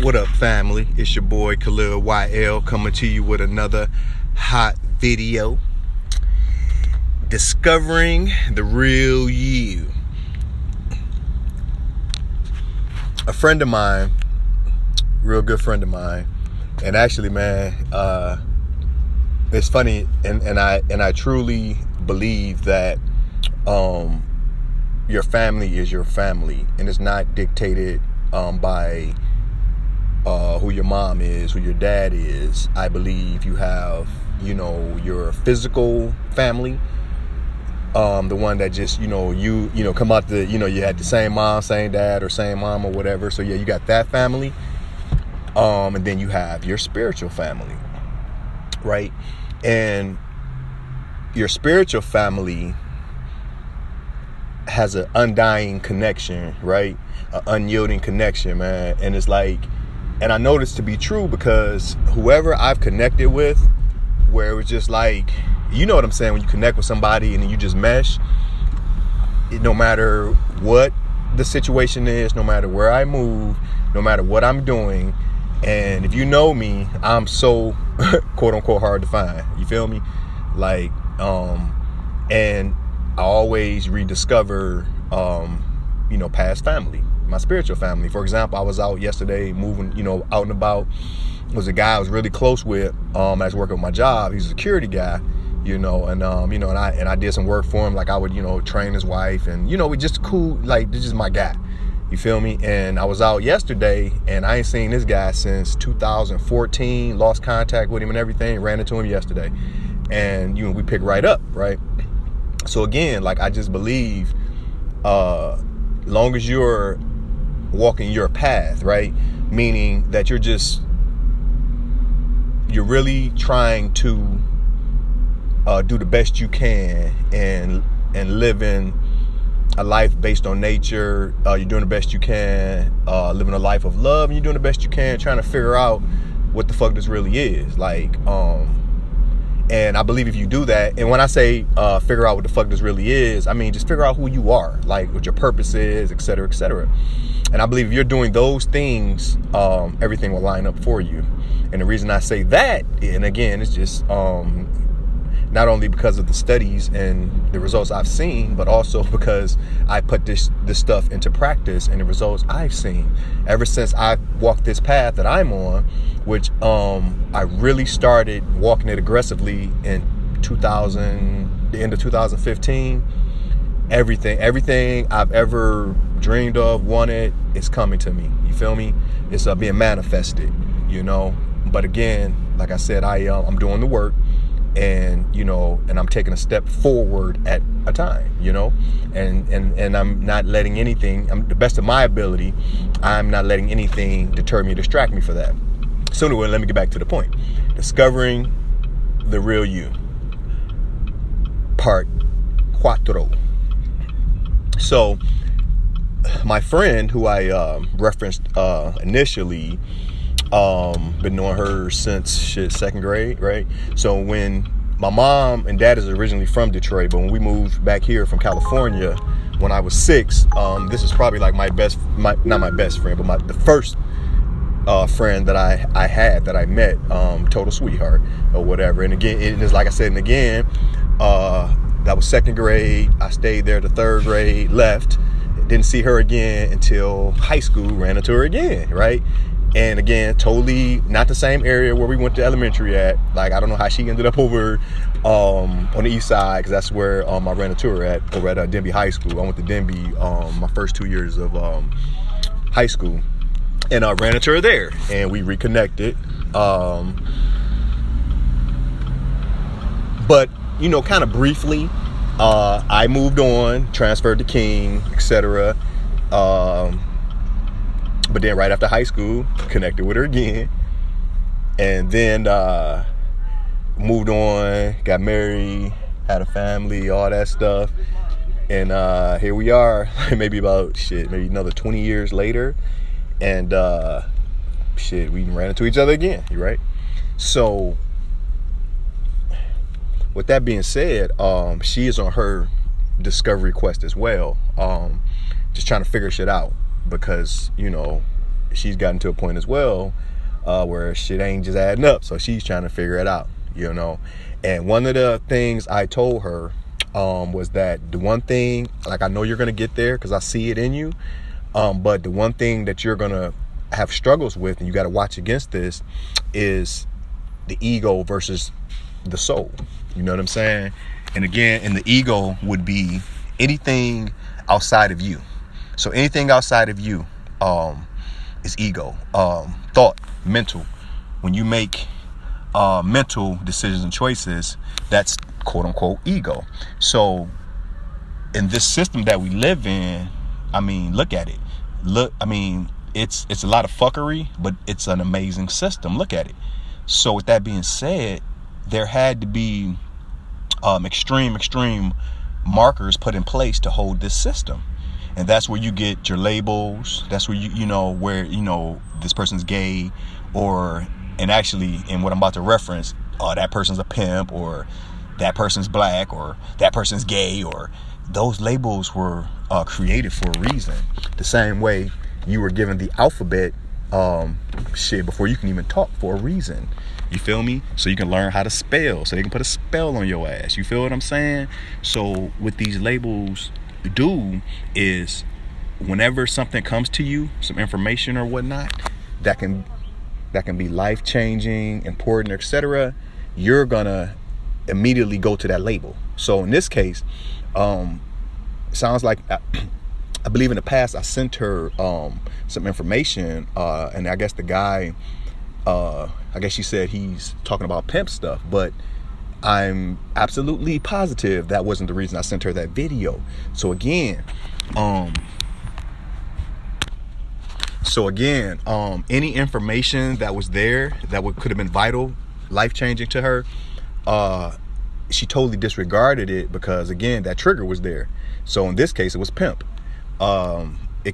What up, family? It's your boy Khalil YL coming to you with another hot video. Discovering the real you. A friend of mine, real good friend of mine, and actually, man, it's funny, and I truly believe that your family is your family, and it's not dictated by who your mom is, who your dad is. I believe you have, your physical family, the one that just, you come out you had the same mom, same dad, or same mom or whatever. So yeah, you got that family. And then you have your spiritual family, right? And your spiritual family has an undying connection, right? An unyielding connection, man. And it's like, and I know this to be true because whoever I've connected with, where it was just like, you know what I'm saying, when you connect with somebody and then you just mesh, no matter what the situation is, no matter where I move, no matter what I'm doing, and if you know me, I'm so quote unquote hard to find. You feel me? Like, and I always rediscover, past family, my spiritual family. For example, I was out yesterday moving, out and about. It was a guy I was really close with. I was working with my job. He's a security guy, and I did some work for him. Like I would, train his wife, and we just cool. Like this is my guy. You feel me? And I was out yesterday, and I ain't seen this guy since 2014. Lost contact with him and everything. Ran into him yesterday, and we picked right up, right? So again, like I just believe, long as you're walking your path, right? Meaning that you're really trying to do the best you can and living a life based on nature. You're doing the best you can, living a life of love, and you're doing the best you can, trying to figure out what the fuck this really is. Like, and I believe if you do that, and when I say figure out what the fuck this really is, I mean just figure out who you are, like what your purpose is, et cetera, et cetera. And I believe if you're doing those things, everything will line up for you. And the reason I say that, and again, it's just not only because of the studies and the results I've seen, but also because I put this stuff into practice and the results I've seen ever since I walked this path that I'm on, which I really started walking it aggressively in the end of 2015. Everything I've ever dreamed of, wanted, is coming to me. You feel me? It's being manifested, But again, like I said, I'm doing the work. And and I'm taking a step forward at a time, and I'm not letting anything, the best of my ability, I'm not letting anything deter me, distract me for that. So anyway, let me get back to the point. Discovering the real you, part 4. So my friend who I referenced initially, been knowing her since second grade, right? So when my mom and dad is originally from Detroit, but when we moved back here from California when I was 6, this is probably like not my best friend, but the first friend that I had, that I met, total sweetheart or whatever. And again, it is like I said, and again, that was second grade. I stayed there to third grade, left, didn't see her again until high school, ran into her again, right? And again, totally not the same area where we went to elementary at. Like, I don't know how she ended up over on the east side, because that's where I ran into her at, over at Denby High School. I went to Denby my first 2 years of high school. And I ran into her there, and we reconnected. But, kind of briefly, I moved on, transferred to King, etc. But then right after high school, connected with her again. And then moved on, got married, had a family, all that stuff. And here we are, maybe another 20 years later. And we ran into each other again, right? So with that being said, she is on her discovery quest as well. Just trying to figure shit out, because she's gotten to a point as well where shit ain't just adding up. So she's trying to figure it out, you know. And one of the things I told her was that the one thing, like, I know you're gonna get there because I see it in you, but the one thing that you're gonna have struggles with, and you got to watch against this, is the ego versus the soul. You know what I'm saying? And again, and the ego would be anything outside of you. So anything outside of you is ego. Thought, mental. When you make mental decisions and choices, that's quote unquote ego. So in this system that we live in, I mean, look at it. It's a lot of fuckery, but it's an amazing system. Look at it. So with that being said, there had to be extreme markers put in place to hold this system. And that's where you get your labels. That's where you know where, you know, this person's gay, and actually in what I'm about to reference, that person's a pimp, or that person's black, or that person's gay, or those labels were created for a reason. The same way you were given the alphabet before you can even talk, for a reason. You feel me? So you can learn how to spell, so they can put a spell on your ass. You feel what I'm saying? So what these labels do is, whenever something comes to you, some information or whatnot, that can be life-changing, important, etc., you're gonna immediately go to that label. So in this case, sounds like I believe in the past I sent her some information, and I guess the guy, I guess she said he's talking about pimp stuff, but I'm absolutely positive that wasn't the reason I sent her that video. So again, any information that was there that could have been vital, life-changing to her, she totally disregarded it because, again, that trigger was there. So in this case, it was pimp.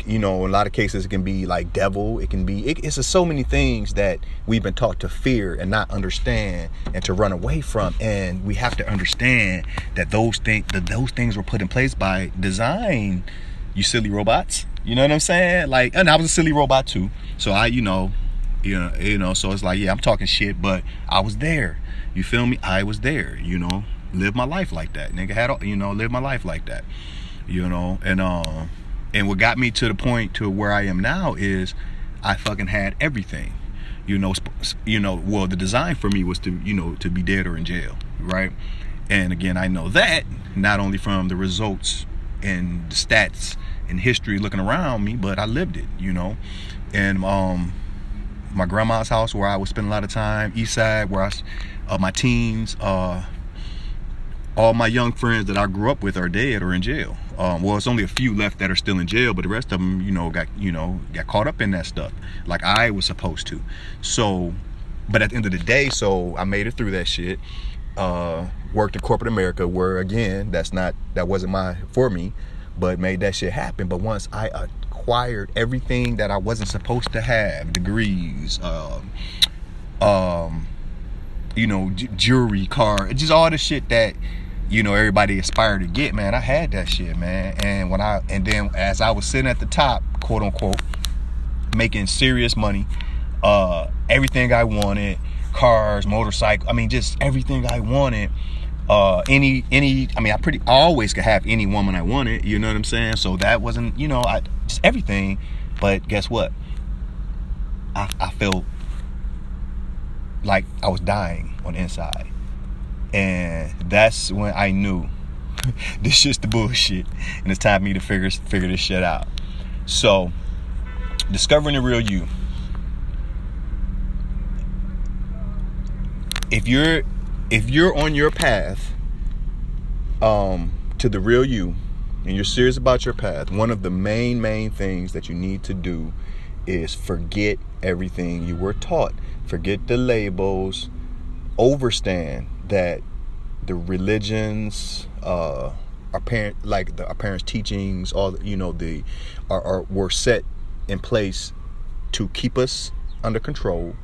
In a lot of cases, it can be like devil. It can be, it's just so many things that we've been taught to fear and not understand and to run away from. And we have to understand that those things were put in place by design, you silly robots. You know what I'm saying? Like, and I was a silly robot too. So so it's like, yeah, I'm talking shit, but I was there. You feel me? I was there, live my life like that. Nigga live my life like that, and what got me to the point to where I am now is I fucking had everything, well, the design for me was to be dead or in jail, right? And again, I know that not only from the results and the stats and history looking around me, but I lived it, and my grandma's house, where I would spend a lot of time, east side, where my teens, all my young friends that I grew up with are dead or in jail. Well, it's only a few left that are still in jail, but the rest of them, got caught up in that stuff, like I was supposed to. So, but at the end of the day, so I made it through that shit. Worked in corporate America, where again, that wasn't for me, but made that shit happen. But once I acquired everything that I wasn't supposed to have, degrees, jewelry, car, just all the shit that everybody aspired to get, man. I had that shit, man. And then as I was sitting at the top, quote unquote, making serious money, everything I wanted, cars, motorcycle, just everything I wanted, I pretty always could have any woman I wanted, you know what I'm saying? So that wasn't, just everything. But guess what? I felt like I was dying on the inside. And that's when I knew this shit's the bullshit, and it's time for me to figure this shit out. So, discovering the real you. If you're on your path to the real you, and you're serious about your path, one of the main things that you need to do is forget everything you were taught. Forget the labels. Overstand that the religions, our parents' teachings, all were set in place to keep us under control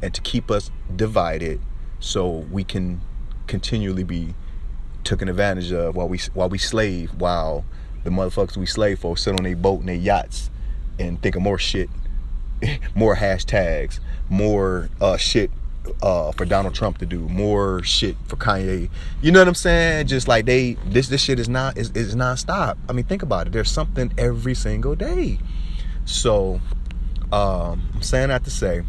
and to keep us divided, so we can continually be taken advantage of while we slave, while the motherfuckers we slave for sit on their boat and their yachts and think of more shit more hashtags, more shit for Donald Trump to do, more shit for Kanye. You know what I'm saying? Just like this shit is nonstop. I mean, think about it. There's something every single day. So I'm saying that to say,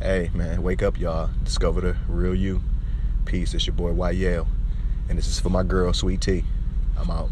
hey man, wake up, y'all. Discover the real you. Peace. It's your boy YL, and this is for my girl Sweet T. I'm out.